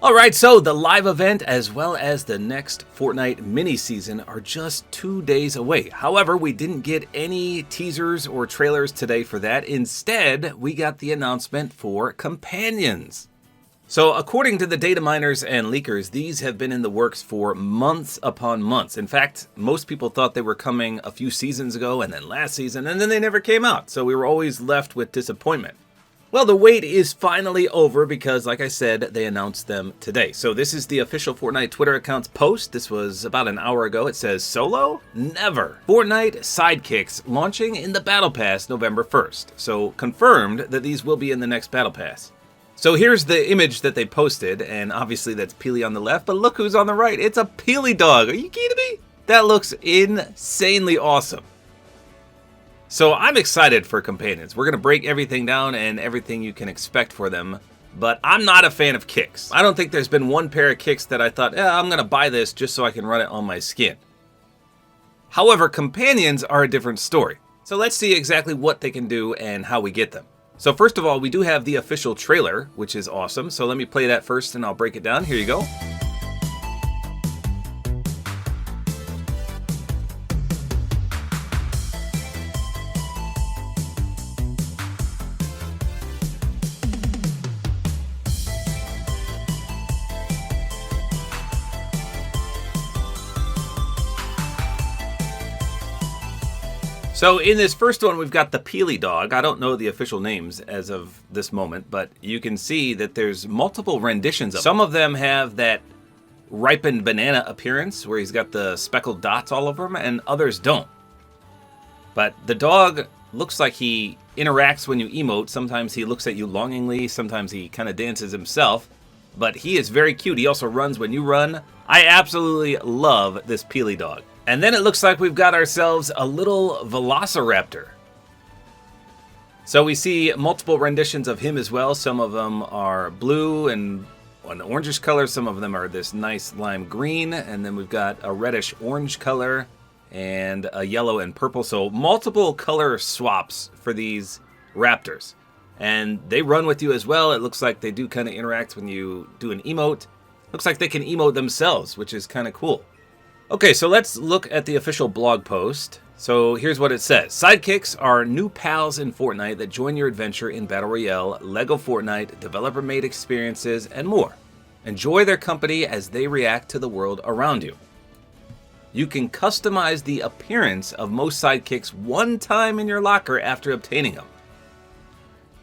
Alright, so the live event as well as the next Fortnite mini-season are just 2 days away. However, we didn't get any teasers or trailers today for that. Instead, we got the announcement for companions. So according to the data miners and leakers, these have been in the works for months upon months. In fact, most people thought they were coming a few seasons ago and then last season, and then they never came out. So we were always left with disappointment. Well, the wait is finally over because, like I said, they announced them today. So this is the official Fortnite Twitter account's post. This was about an hour ago. It says, "Solo? Never. Fortnite Sidekicks launching in the Battle Pass November 1st. So confirmed that these will be in the next Battle Pass. So here's the image that they posted, and obviously that's Peely on the left, but look who's on the right. It's a Peely dog. Are you kidding me? That looks insanely awesome. So I'm excited for companions. We're going to break everything down and everything you can expect for them, but I'm not a fan of kicks. I don't think there's been one pair of kicks that I thought, I'm going to buy this just so I can run it on my skin. However, companions are a different story. So let's see exactly what they can do and how we get them. So first of all, we do have the official trailer, which is awesome. So let me play that first and I'll break it down. Here you go. So in this first one, we've got the Peely dog. I don't know the official names as of this moment, but you can see that there's multiple renditions of them. Some of them have that ripened banana appearance where he's got the speckled dots all over him, and others don't. But the dog looks like he interacts when you emote. Sometimes he looks at you longingly. Sometimes he kind of dances himself. But he is very cute. He also runs when you run. I absolutely love this Peely dog. And then it looks like we've got ourselves a little velociraptor. So we see multiple renditions of him as well. Some of them are blue and an orangish color. Some of them are this nice lime green. And then we've got a reddish orange color and a yellow and purple. So multiple color swaps for these raptors. And they run with you as well. It looks like they do kind of interact when you do an emote. Looks like they can emote themselves, which is kind of cool. Okay, so let's look at the official blog post. So here's what it says. Sidekicks are new pals in Fortnite that join your adventure in Battle Royale, LEGO Fortnite, developer-made experiences, and more. Enjoy their company as they react to the world around you. You can customize the appearance of most sidekicks one time in your locker after obtaining them.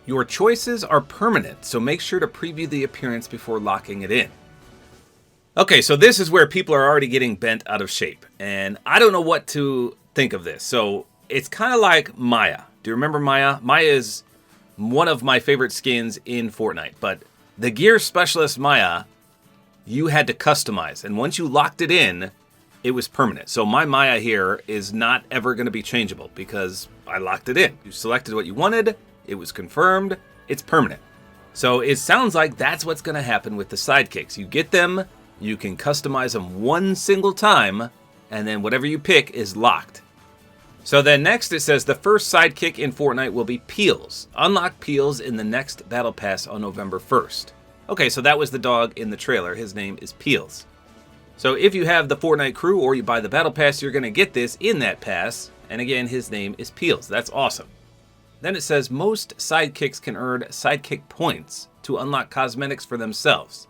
Your choices are permanent, so make sure to preview the appearance before locking it in. Okay, so this is where people are already getting bent out of shape, and I don't know what to think of this. So it's kind of like Maya. Do you remember Maya? Maya is one of my favorite skins in Fortnite, but the Gear Specialist Maya, you had to customize, and once you locked it in, it was permanent. So my Maya here is not ever going to be changeable because I locked it in. You selected what you wanted, it was confirmed, it's permanent. So it sounds like that's what's going to happen with the sidekicks. You get them, you can customize them one single time, and then whatever you pick is locked. So then next it says the first sidekick in Fortnite will be Peels. Unlock Peels in the next Battle Pass on November 1st. Okay, so that was the dog in the trailer. His name is Peels. So if you have the Fortnite crew or you buy the Battle Pass, you're going to get this in that pass. And again, his name is Peels. That's awesome. Then it says most sidekicks can earn sidekick points to unlock cosmetics for themselves.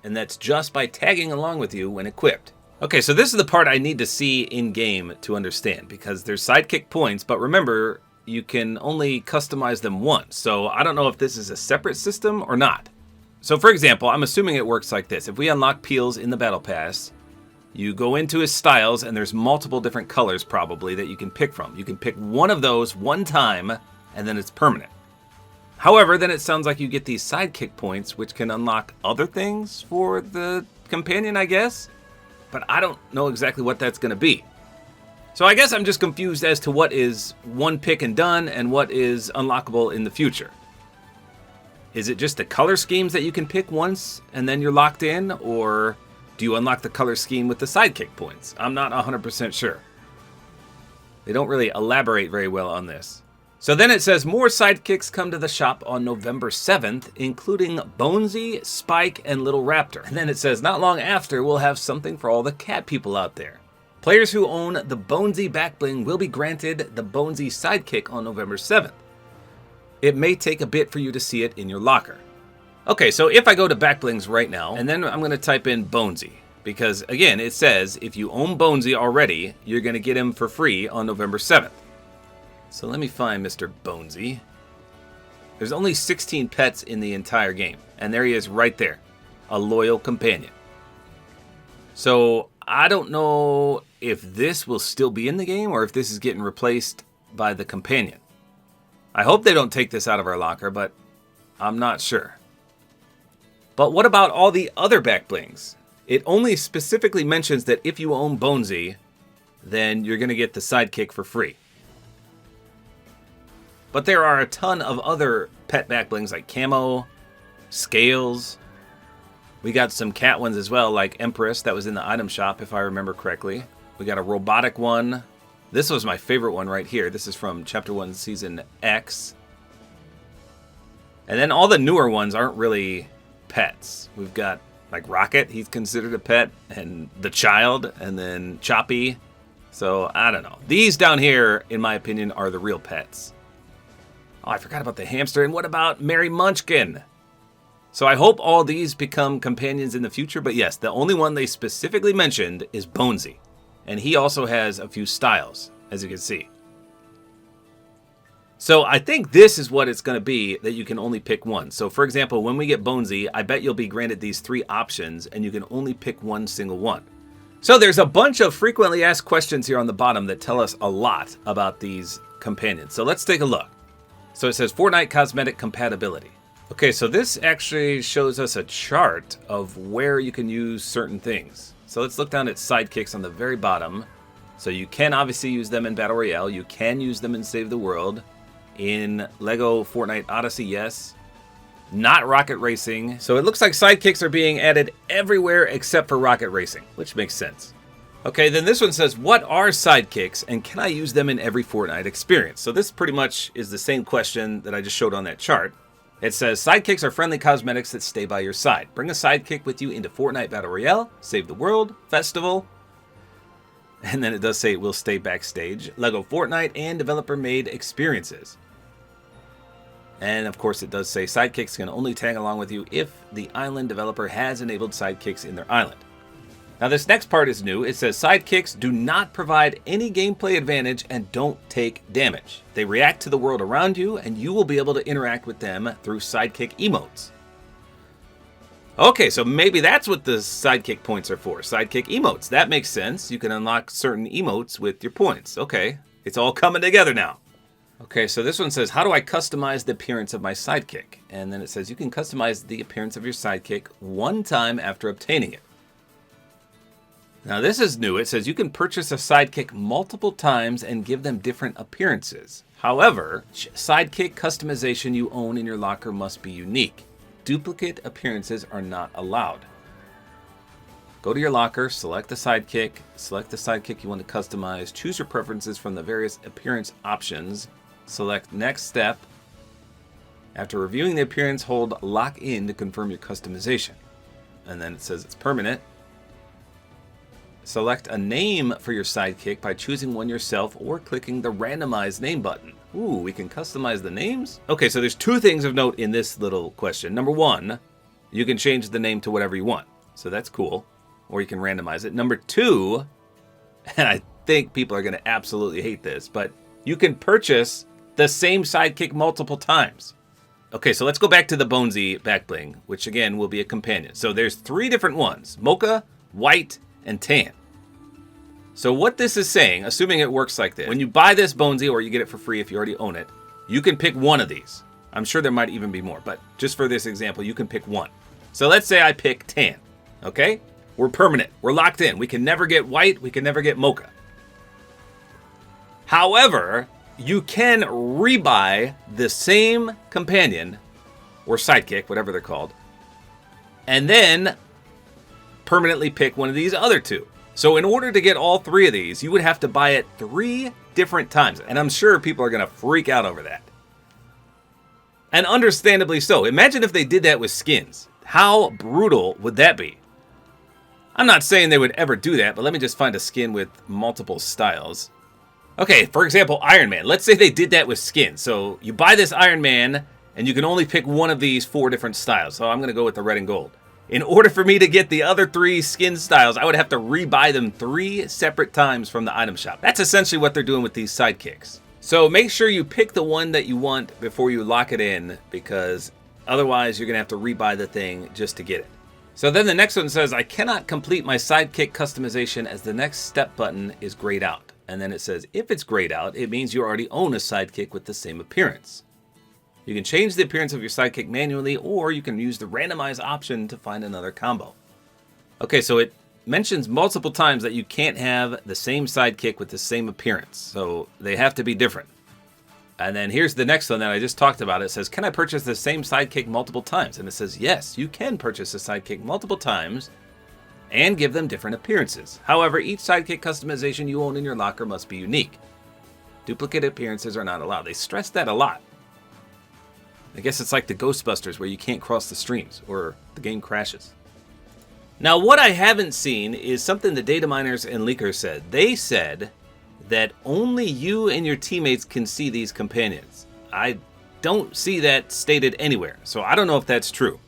And that's just by tagging along with you when equipped. Okay, so this is the part I need to see in-game to understand, because there's sidekick points, but remember, you can only customize them once. So I don't know if this is a separate system or not. So for example, I'm assuming it works like this. If we unlock Peels in the Battle Pass, you go into his styles, and there's multiple different colors probably that you can pick from. You can pick one of those one time, and then it's permanent. However, then it sounds like you get these sidekick points, which can unlock other things for the companion, I guess. But I don't know exactly what that's going to be. So I guess I'm just confused as to what is one pick and done and what is unlockable in the future. Is it just the color schemes that you can pick once and then you're locked in? Or do you unlock the color scheme with the sidekick points? I'm not 100% sure. They don't really elaborate very well on this. So then it says more sidekicks come to the shop on November 7th, including Bonesy, Spike, and Little Raptor. And then it says not long after, we'll have something for all the cat people out there. Players who own the Bonesy backbling will be granted the Bonesy Sidekick on November 7th. It may take a bit for you to see it in your locker. Okay, so if I go to backblings right now, and then I'm going to type in Bonesy, because again, it says if you own Bonesy already, you're going to get him for free on November 7th. So let me find Mr. Bonesy. There's only 16 pets in the entire game, and there he is right there, a loyal companion. So I don't know if this will still be in the game or if this is getting replaced by the companion. I hope they don't take this out of our locker, but I'm not sure. But what about all the other backblings? It only specifically mentions that if you own Bonesy, then you're going to get the Sidekick for free. But there are a ton of other pet backblings like Camo, Scales. We got some cat ones as well, like Empress, that was in the item shop, if I remember correctly. We got a robotic one. This was my favorite one right here. This is from Chapter 1, Season X. And then all the newer ones aren't really pets. We've got, like, Rocket, he's considered a pet, and the Child, and then Choppy. So, I don't know. These down here, in my opinion, are the real pets. Oh, I forgot about the hamster. And what about Mary Munchkin? So I hope all these become companions in the future. But yes, the only one they specifically mentioned is Bonesy. And he also has a few styles, as you can see. So I think this is what it's going to be, that you can only pick one. So for example, when we get Bonesy, I bet you'll be granted these 3 options, and you can only pick one single one. So there's a bunch of frequently asked questions here on the bottom that tell us a lot about these companions. So let's take a look. So it says Fortnite cosmetic compatibility. Okay, so this actually shows us a chart of where you can use certain things. So let's look down at Sidekicks on the very bottom. So you can obviously use them in Battle Royale. You can use them in Save the World. In Lego Fortnite Odyssey, yes. Not Rocket Racing. So it looks like Sidekicks are being added everywhere except for Rocket Racing, which makes sense. Okay, then this one says, what are Sidekicks and can I use them in every Fortnite experience? So this pretty much is the same question that I just showed on that chart. It says, Sidekicks are friendly cosmetics that stay by your side. Bring a Sidekick with you into Fortnite Battle Royale, Save the World, Festival, and then it does say it will stay backstage, Lego Fortnite, and developer-made experiences. And of course it does say Sidekicks can only tag along with you if the island developer has enabled Sidekicks in their island. Now this next part is new. It says Sidekicks do not provide any gameplay advantage and don't take damage. They react to the world around you and you will be able to interact with them through Sidekick emotes. Okay, so maybe that's what the Sidekick points are for. Sidekick emotes. That makes sense. You can unlock certain emotes with your points. Okay, it's all coming together now. Okay, so this one says, how do I customize the appearance of my Sidekick? And then it says you can customize the appearance of your Sidekick one time after obtaining it. Now this is new. It says you can purchase a Sidekick multiple times and give them different appearances. However, Sidekick customization you own in your locker must be unique. Duplicate appearances are not allowed. Go to your locker, select the Sidekick you want to customize, choose your preferences from the various appearance options, select next step. After reviewing the appearance, hold lock in to confirm your customization. And then it says it's permanent. Select a name for your Sidekick by choosing one yourself or clicking the randomize name button. Ooh, we can customize the names? Okay, so there's 2 things of note in this little question. Number 1, you can change the name to whatever you want. So that's cool. Or you can randomize it. Number 2, and I think people are going to absolutely hate this, but you can purchase the same Sidekick multiple times. Okay, so let's go back to the Bonesy backbling, which again will be a companion. So there's 3 different ones: Mocha, White, and Tan. So what this is saying, assuming it works like this, when you buy this Bonesy, or you get it for free if you already own it, you can pick one of these. I'm sure there might even be more, but just for this example, you can pick one. So let's say I pick Tan, okay? We're permanent, we're locked in. We can never get White, we can never get Mocha. However, you can rebuy the same companion, or Sidekick, whatever they're called, and then permanently pick one of these other 2. So in order to get all 3 of these, you would have to buy it 3 different times. And I'm sure people are going to freak out over that. And understandably so. Imagine if they did that with skins. How brutal would that be? I'm not saying they would ever do that, but let me just find a skin with multiple styles. Okay, for example, Iron Man. Let's say they did that with skins. So you buy this Iron Man, and you can only pick one of these 4 different styles. So I'm going to go with the red and gold. In order for me to get the other 3 skin styles, I would have to rebuy them 3 separate times from the item shop. That's essentially what they're doing with these sidekicks. So make sure you pick the one that you want before you lock it in, because otherwise you're going to have to rebuy the thing just to get it. So then the next one says, I cannot complete my sidekick customization as the next step button is grayed out. And then it says, if it's grayed out, it means you already own a sidekick with the same appearance. You can change the appearance of your sidekick manually, or you can use the randomize option to find another combo. Okay, so it mentions multiple times that you can't have the same sidekick with the same appearance. So they have to be different. And then here's the next one that I just talked about. It says, can I purchase the same sidekick multiple times? And it says, yes, you can purchase a sidekick multiple times and give them different appearances. However, each sidekick customization you own in your locker must be unique. Duplicate appearances are not allowed. They stress that a lot. I guess it's like the Ghostbusters where you can't cross the streams or the game crashes. Now, what I haven't seen is something the data miners and leakers said. They said that only you and your teammates can see these companions. I don't see that stated anywhere, so I don't know if that's true.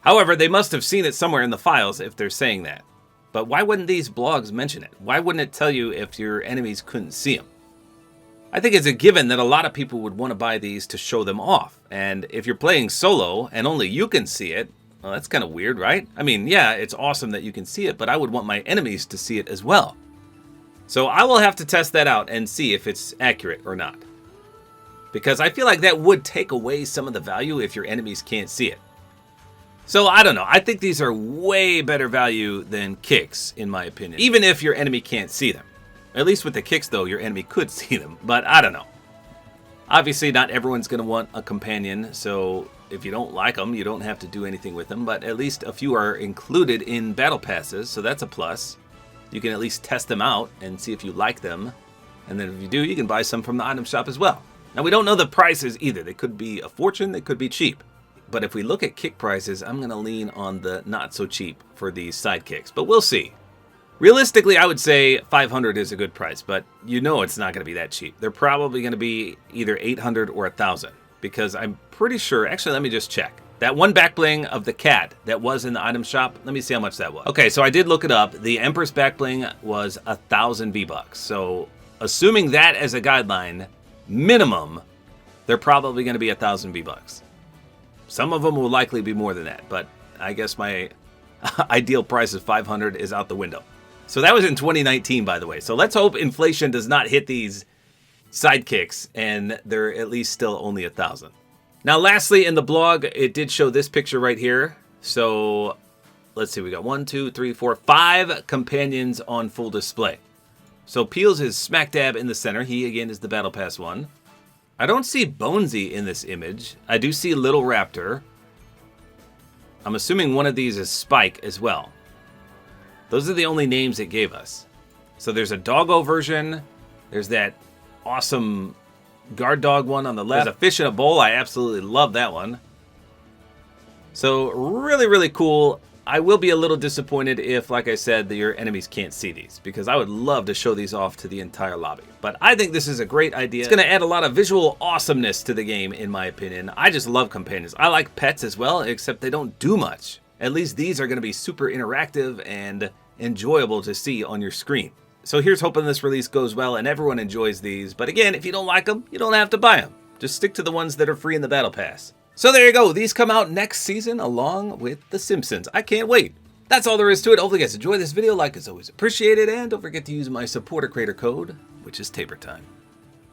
However, they must have seen it somewhere in the files if they're saying that. But why wouldn't these blogs mention it? Why wouldn't it tell you if your enemies couldn't see them? I think it's a given that a lot of people would want to buy these to show them off. And if you're playing solo and only you can see it, well, that's kind of weird, right? I mean, yeah, it's awesome that you can see it, but I would want my enemies to see it as well. So I will have to test that out and see if it's accurate or not. Because I feel like that would take away some of the value if your enemies can't see it. So I don't know. I think these are way better value than kicks, in my opinion. Even if your enemy can't see them. At least with the kicks, though, your enemy could see them. But I don't know. Obviously, not everyone's going to want a companion. So if you don't like them, you don't have to do anything with them. But at least a few are included in battle passes. So that's a plus. You can at least test them out and see if you like them. And then if you do, you can buy some from the item shop as well. Now, we don't know the prices either. They could be a fortune. They could be cheap. But if we look at kick prices, I'm going to lean on the not so cheap for these sidekicks. But we'll see. Realistically, I would say 500 is a good price, but you know it's not going to be that cheap. They're probably going to be either 800 or 1,000, because I'm pretty sure, actually, let me just check. That one back bling of the cat that was in the item shop, let me see how much that was. Okay, so I did look it up. The Empress back bling was 1,000 V-Bucks. So assuming that as a guideline, minimum, they're probably going to be 1,000 V-Bucks. Some of them will likely be more than that, but I guess my ideal price of 500 is out the window. So that was in 2019, by the way. So let's hope inflation does not hit these sidekicks and they're at least still only 1,000. Now, lastly, in the blog, it did show this picture right here. So let's see, we got 1, 2, 3, 4, 5 companions on full display. So Peels is smack dab in the center. He, again, is the Battle Pass one. I don't see Bonesy in this image. I do see Little Raptor. I'm assuming one of these is Spike as well. Those are the only names it gave us. So there's a doggo version. There's that awesome guard dog one on the left. There's a fish in a bowl. I absolutely love that one. So really, really cool. I will be a little disappointed if, like I said, your enemies can't see these, because I would love to show these off to the entire lobby. But I think this is a great idea. It's going to add a lot of visual awesomeness to the game, in my opinion. I just love companions. I like pets as well, except they don't do much. At least these are going to be super interactive and enjoyable to see on your screen. So here's hoping this release goes well and everyone enjoys these. But again, if you don't like them, you don't have to buy them. Just stick to the ones that are free in the Battle Pass. So there you go. These come out next season along with The Simpsons. I can't wait. That's all there is to it. Hopefully you guys enjoy this video. Like is always appreciated. And don't forget to use my Support-A-Creator code, which is Tabor time.